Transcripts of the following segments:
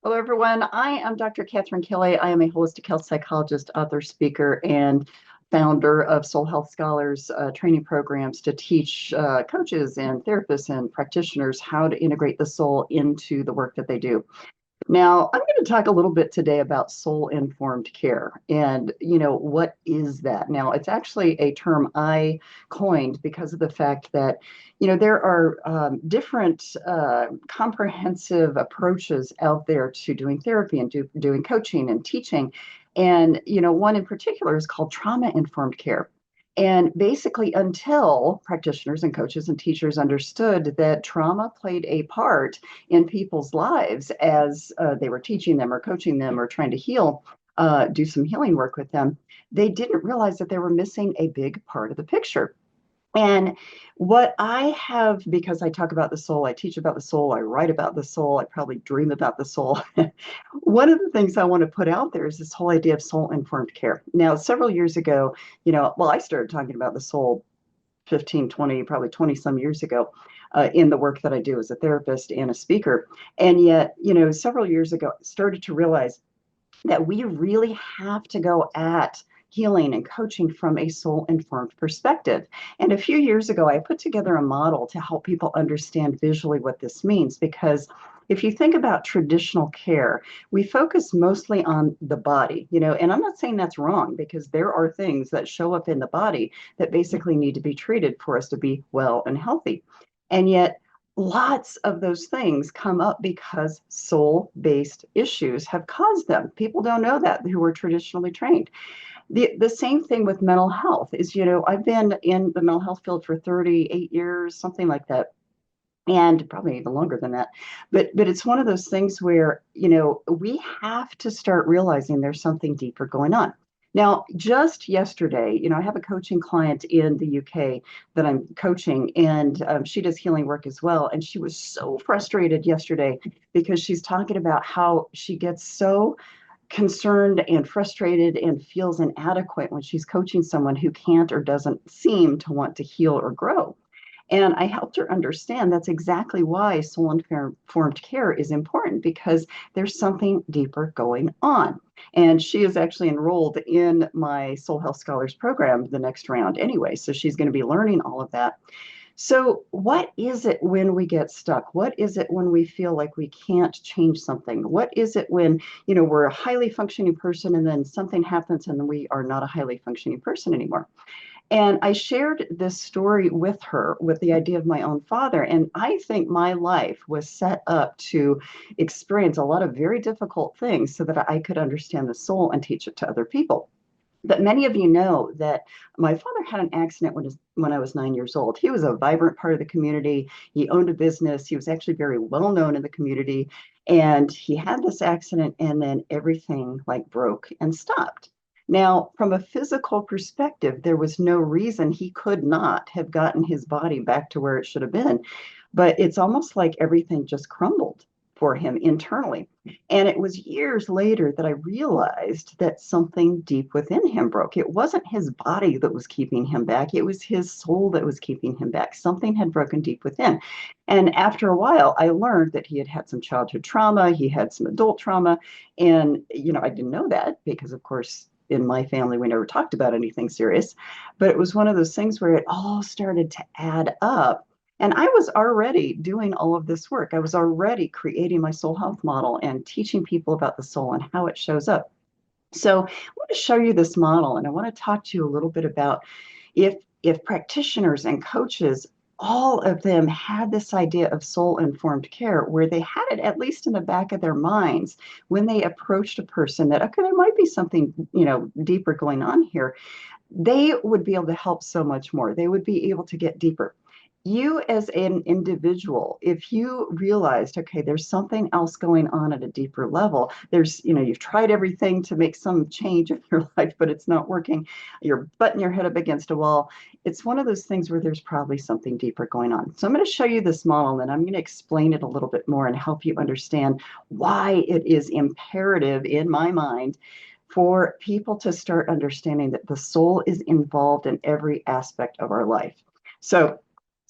Hello, everyone. I am Dr. Katherine.Kelly. I am a holistic health psychologist, author, speaker, and founder of Soul Health Scholars training programs to teach coaches and therapists and practitioners how to integrate the soul into the work that they do. Now, I'm going to talk a little bit today about soul-informed care. And, what is that? Now, it's actually a term I coined because of the fact that, there are different comprehensive approaches out there to doing therapy and doing coaching and teaching. And, one in particular is called trauma-informed care. And basically, until practitioners and coaches and teachers understood that trauma played a part in people's lives as they were teaching them or coaching them or trying to heal, do some healing work with them, they didn't realize that they were missing a big part of the picture. And what I have, because I talk about the soul, I teach about the soul, I write about the soul, I probably dream about the soul. One of the things I want to put out there is this whole idea of soul-informed care. Now, several years ago, I started talking about the soul 15, 20, probably 20 some years ago in the work that I do as a therapist and a speaker. And yet, several years ago, I started to realize that we really have to go at healing and coaching from a soul-informed perspective. And a few years ago, I put together a model to help people understand visually what this means, because if you think about traditional care, we focus mostly on the body, and I'm not saying that's wrong, because there are things that show up in the body that basically need to be treated for us to be well and healthy. And yet, lots of those things come up because soul-based issues have caused them. People don't know that who are traditionally trained. The same thing with mental health is, I've been in the mental health field for 38 years, something like that, and probably even longer than that. But it's one of those things where, we have to start realizing there's something deeper going on. Now, just yesterday, I have a coaching client in the UK that I'm coaching, and she does healing work as well. And she was so frustrated yesterday because she's talking about how she gets so concerned and frustrated and feels inadequate when she's coaching someone who can't or doesn't seem to want to heal or grow. And I helped her understand that's exactly why soul-informed care is important, because there's something deeper going on. And she is actually enrolled in my Soul Health Scholars program the next round anyway. So she's going to be learning all of that. So what is it when we get stuck? What is it when we feel like we can't change something? What is it when, we're a highly functioning person and then something happens and we are not a highly functioning person anymore? And I shared this story with her with the idea of my own father. And I think my life was set up to experience a lot of very difficult things so that I could understand the soul and teach it to other people. But many of you know that my father had an accident when I was 9 years old. He was a vibrant part of the community. He owned a business. He was actually very well known in the community. And he had this accident, and then everything broke and stopped. Now, from a physical perspective, there was no reason he could not have gotten his body back to where it should have been. But it's almost like everything just crumbled for him internally. And it was years later that I realized that something deep within him broke. It wasn't his body that was keeping him back. It was his soul that was keeping him back. Something had broken deep within. And after a while, I learned that he had had some childhood trauma. He had some adult trauma. And, I didn't know that because, of course, in my family, we never talked about anything serious. But it was one of those things where it all started to add up. And I was already doing all of this work. I was already creating my soul health model and teaching people about the soul and how it shows up. So I want to show you this model, and I want to talk to you a little bit about if practitioners and coaches, all of them had this idea of soul-informed care, where they had it at least in the back of their minds when they approached a person that, okay, there might be something, deeper going on here. They would be able to help so much more. They would be able to get deeper. You as an individual, if you realized, okay, there's something else going on at a deeper level, there's, you've tried everything to make some change in your life, but it's not working. You're butting your head up against a wall. It's one of those things where there's probably something deeper going on. So I'm going to show you this model, and then I'm going to explain it a little bit more and help you understand why it is imperative in my mind for people to start understanding that the soul is involved in every aspect of our life. So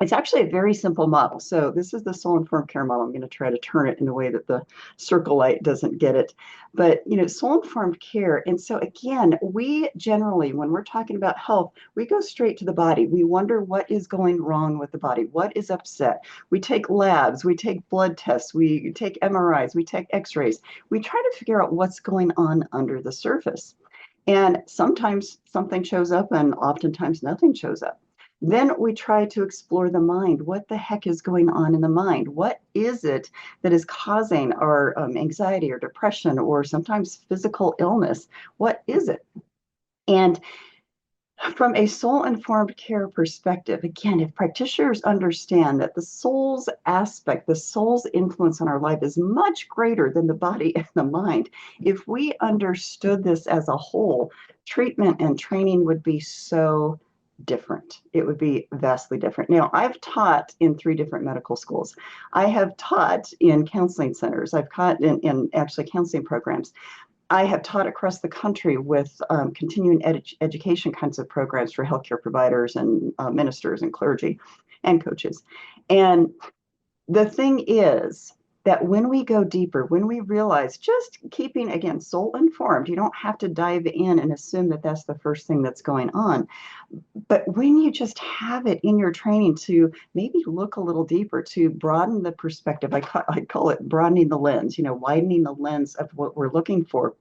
It's actually a very simple model. So this is the soul informed care model. I'm going to try to turn it in a way that the circle light doesn't get it. But, soul informed care. And so again, we generally, when we're talking about health, we go straight to the body. We wonder what is going wrong with the body, what is upset. We take labs, we take blood tests, we take MRIs, we take x-rays. We try to figure out what's going on under the surface. And sometimes something shows up and oftentimes nothing shows up. Then we try to explore the mind. What the heck is going on in the mind? What is it that is causing our anxiety or depression or sometimes physical illness? What is it? And from a soul informed care perspective, again, if practitioners understand that the soul's aspect, the soul's influence on our life is much greater than the body and the mind, if we understood this as a whole, treatment and training would be so different. It would be vastly different. Now, I've taught in 3 different medical schools. I have taught in counseling centers. I've taught in actually counseling programs. I have taught across the country with continuing education kinds of programs for healthcare providers and ministers and clergy and coaches. And the thing is that when we go deeper, when we realize just keeping, again, soul informed, you don't have to dive in and assume that that's the first thing that's going on. But when you just have it in your training to maybe look a little deeper, to broaden the perspective, I call it broadening the lens, widening the lens of what we're looking for,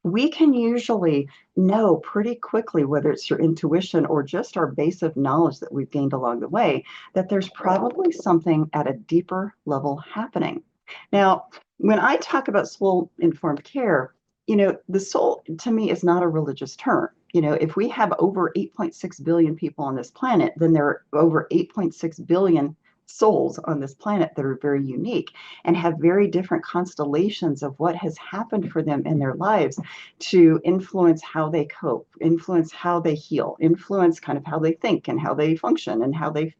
we can usually know pretty quickly, whether it's your intuition or just our base of knowledge that we've gained along the way, that there's probably something at a deeper level happening. Now, when I talk about soul informed care, the soul to me is not a religious term. If we have over 8.6 billion people on this planet, then there are over 8.6 billion souls on this planet that are very unique and have very different constellations of what has happened for them in their lives to influence how they cope, influence how they heal, influence kind of how they think and how they function and how they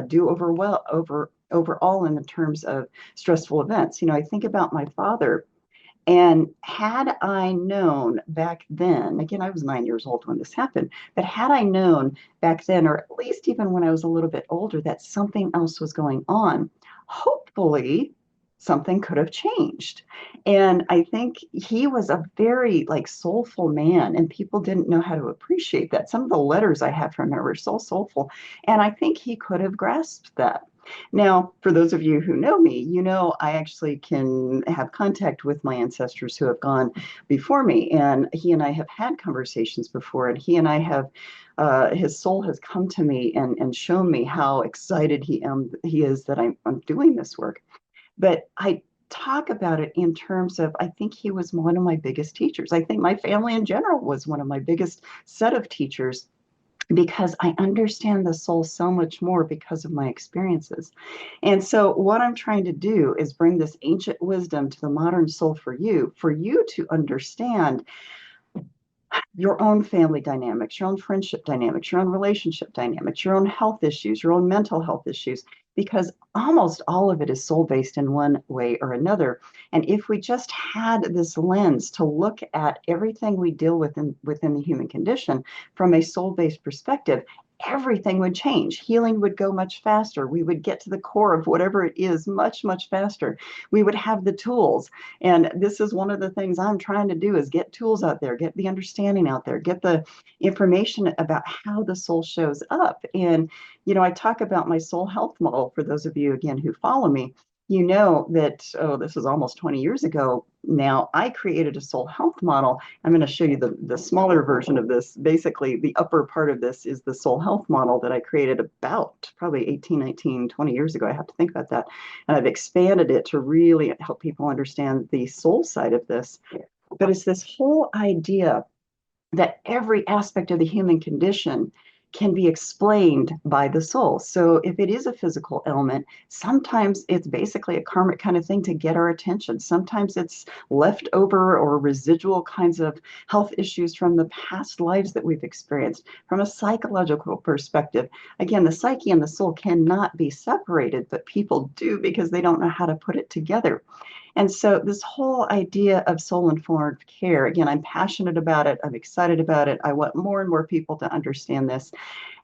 do overall in the terms of stressful events. I think about my father. And had I known back then, again, I was 9 years old when this happened, but had I known back then, or at least even when I was a little bit older, that something else was going on, hopefully something could have changed. And I think he was a very soulful man, and people didn't know how to appreciate that. Some of the letters I have from him were so soulful, and I think he could have grasped that. Now, for those of you who know me, I actually can have contact with my ancestors who have gone before me, and he and I have had conversations before, and he and I have, his soul has come to me and shown me how excited he is that I'm doing this work. But I talk about it in terms of, I think he was one of my biggest teachers. I think my family in general was one of my biggest set of teachers, because I understand the soul so much more because of my experiences. And so what I'm trying to do is bring this ancient wisdom to the modern soul for you to understand your own family dynamics, your own friendship dynamics, your own relationship dynamics, your own health issues, your own mental health issues, because almost all of it is soul based in one way or another. And if we just had this lens to look at everything we deal with within the human condition from a soul based perspective, everything would change. Healing would go much faster. We would get to the core of whatever it is much, much faster. We would have the tools. And this is one of the things I'm trying to do, is get tools out there, get the understanding out there, get the information about how the soul shows up. And, I talk about my soul health model for those of you, again, who follow me. That, this was almost 20 years ago now, I created a soul health model. I'm going to show you the smaller version of this. Basically, the upper part of this is the soul health model that I created about probably 18, 19, 20 years ago. I have to think about that. And I've expanded it to really help people understand the soul side of this. But it's this whole idea that every aspect of the human condition can be explained by the soul. So if it is a physical ailment, sometimes it's basically a karmic kind of thing to get our attention. Sometimes it's leftover or residual kinds of health issues from the past lives that we've experienced. From a psychological perspective, again, the psyche and the soul cannot be separated, but people do because they don't know how to put it together. And so this whole idea of soul-informed care, again, I'm passionate about it. I'm excited about it. I want more and more people to understand this.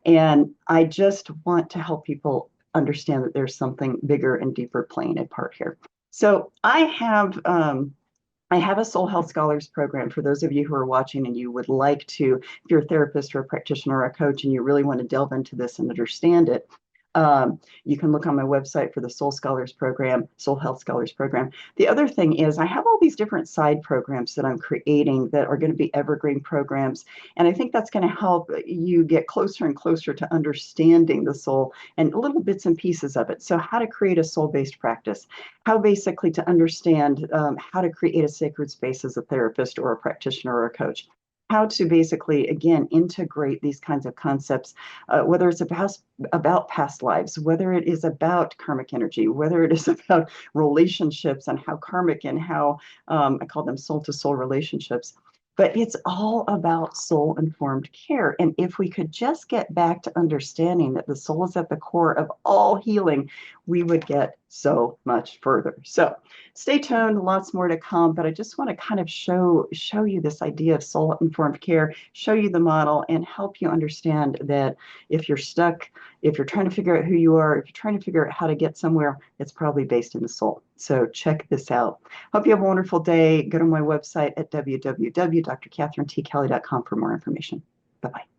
And I just want to help people understand that there's something bigger and deeper playing a part here. So I have a Soul Health Scholars program for those of you who are watching and you would like to, if you're a therapist or a practitioner or a coach and you really want to delve into this and understand it, you can look on my website for the Soul Scholars program, Soul Health Scholars program. The other thing is I have all these different side programs that I'm creating that are going to be evergreen programs. And I think that's going to help you get closer and closer to understanding the soul and little bits and pieces of it. So how to create a soul-based practice, how basically to understand how to create a sacred space as a therapist or a practitioner or a coach, how to basically, again, integrate these kinds of concepts, whether it's about past lives, whether it is about karmic energy, whether it is about relationships and how karmic and how I call them soul to soul relationships. But it's all about soul informed care. And if we could just get back to understanding that the soul is at the core of all healing, we would get so much further. So stay tuned, lots more to come, but I just want to kind of show you this idea of soul informed care, show you the model, and help you understand that if you're stuck, if you're trying to figure out who you are, if you're trying to figure out how to get somewhere, it's probably based in the soul. So check this out. Hope you have a wonderful day. Go to my website at www.Dr.KatherineT.Kelly.com for more information. Bye-bye.